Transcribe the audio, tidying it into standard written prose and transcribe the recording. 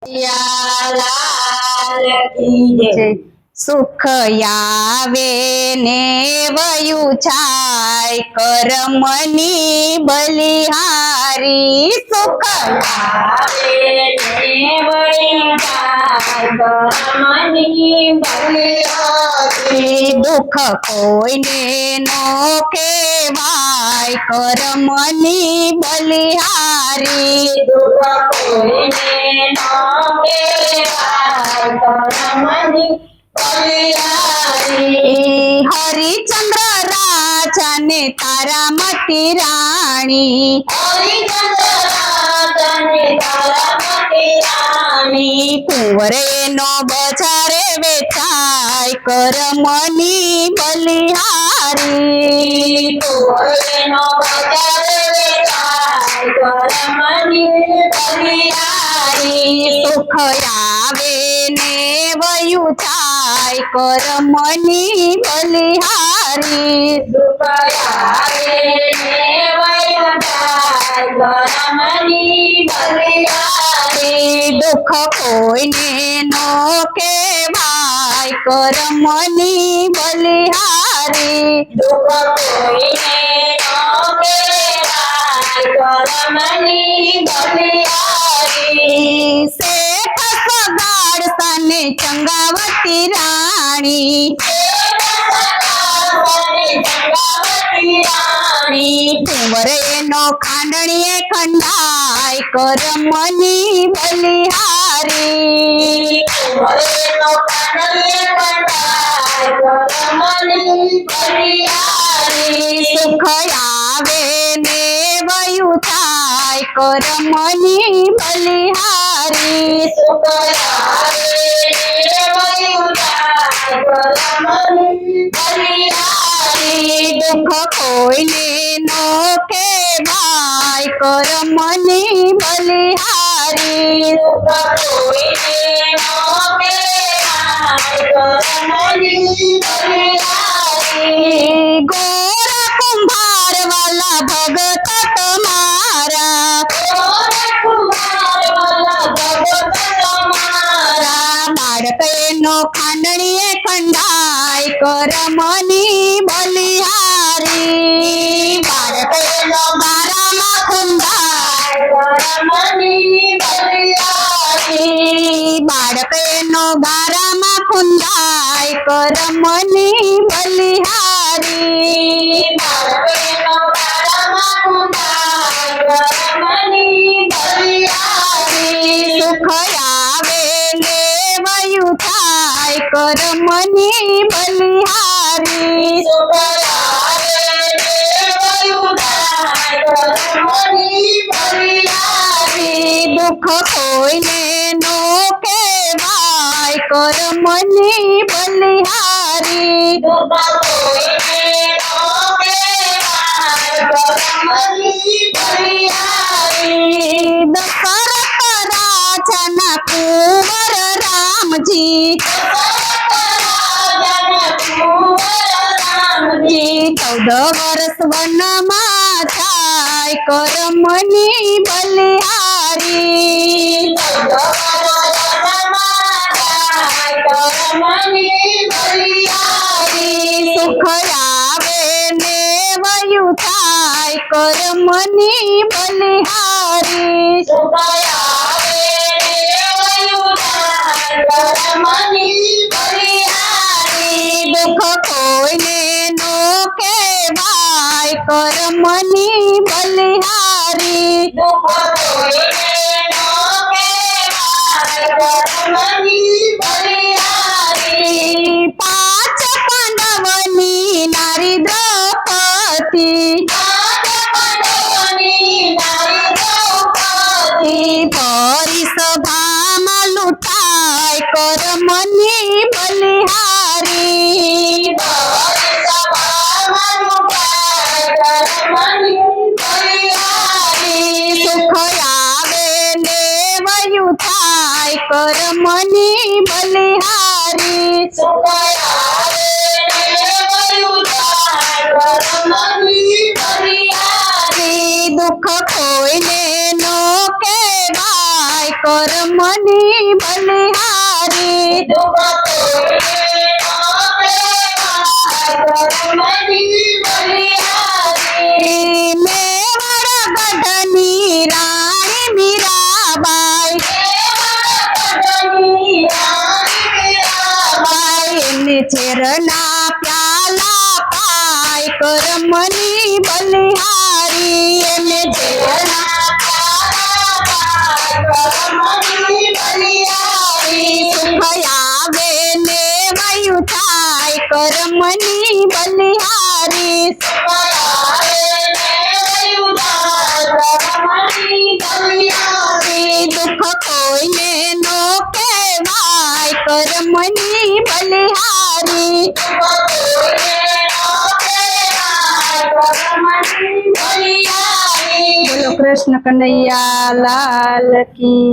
લાલ કી જય। સુખ આવે ને વયું છાય કરમની બલિહારી। સુખ આવે ને વયું છાય કરમની બલિહારી। દુઃખ કોઈને નો કહેવાય કરમની બલિહારી। દુઃખ કોઈને નો કહેવાય કરમની हरिचंद्र राजा ने तारामती रानी। हरिचंद्र राजा ने तारामती रानी। कुंवरे नो बजारे वेचाय करमनी बलिहारी। कुंवरे नो बजारे वेचाय करमनी बलिहारी। सुख आवे ने वયું થાય કરમની બલિહારી। દુઃખ આવે ને વયું થાય કરમની બલિહારી। દુઃખ કોઈને નો કહેવાય કરમની બલિહારી। દુઃખ કોઈને નો કહેવાય કરમની બલિહારી। શેઠ સગાડ સાને ચંગાવતી રાણી। કુંવરે નો ખાંડણીએ ખંડાય કરમની બલિહારી। કુંવરે નો ખાંડણીએ ખંડાય કરમની બલિહારી। સુખ આવે ને વયું થાય કરમની બલિહારી। સુખ આવે ને વયું થાય કરમની બલિહારી। દુઃખ કોઈને નો કહેવાય કરમની બલિહારી। દુઃખ કોઈને નો કહેવાય કરમની બલિહારી। ગોરા કુંભાર વાલા ભગત તમારા। ગોરા કુંભાર વાલા ભગત તમારા। બાળકે નો ખાંડણીએ ખંડાય કરમની બલિહારી। બાળકે નો બારામાં ખંડાય કરમની બલિહારી। બાળકે નો બારામાં ખંડાય કરમની બલિહારી। બાળકે નો બારામાં ખંડાય કરમની બલિહારી। સુખ આવે ને વયું થાય કરમની બલિહારી। સુખ આવે ને વયું થાય કરમની બલિહારી। દુઃખ કોઈને નો કહેવાય કરમની બલિહારી। દુઃખ કોઈને નો કહેવાય કરમની બલિહારી। દશરથ રાજાના કુંવર રામજી। રામજી 14 વર્ષ વનમાં થાય કરમની બલિહારી। 14 વનમાં થાય કરમની બલિહારી। સુખ આવે ને વયું થાય કરમની બલિહારી। સુખ આવે ને વયું થાય કરમની બલિહારી। દુઃખ કોઈને નો કહેવાય કરમની બલિહારી। દુઃખ કોઈને નો કહેવાય કરમની બલિહારી। 5 પાંડવની નારી દ્રૌપદી। 5 પાંડવની નારી દ્રૌપદી। ભરી સભામાં લૂંટાય કરમની બલિહારી। ભરી સભામાં લૂંટાય કરમની બલિહારી। સુખ આવે ને વયું થાય કરમની બલિહારી। સુખ આવે ને વયું થાય કરમની બલિહારી। દુઃખ કોઈને નો કહેવાય કર્મની બલિહારી મેવાડ ગઢની રાણી મીરાબાઈ એને ઝેરના પ્યાલા પાય કર્મની બલિહારી એને ઝેરના સુખ આવે ને વયું થાય કર્મની બલિહારી દુઃખ કોઈને નો કહેવાય કર્મની બલિહારી બોલો કૃષ્ણ કનૈયા લાલ કી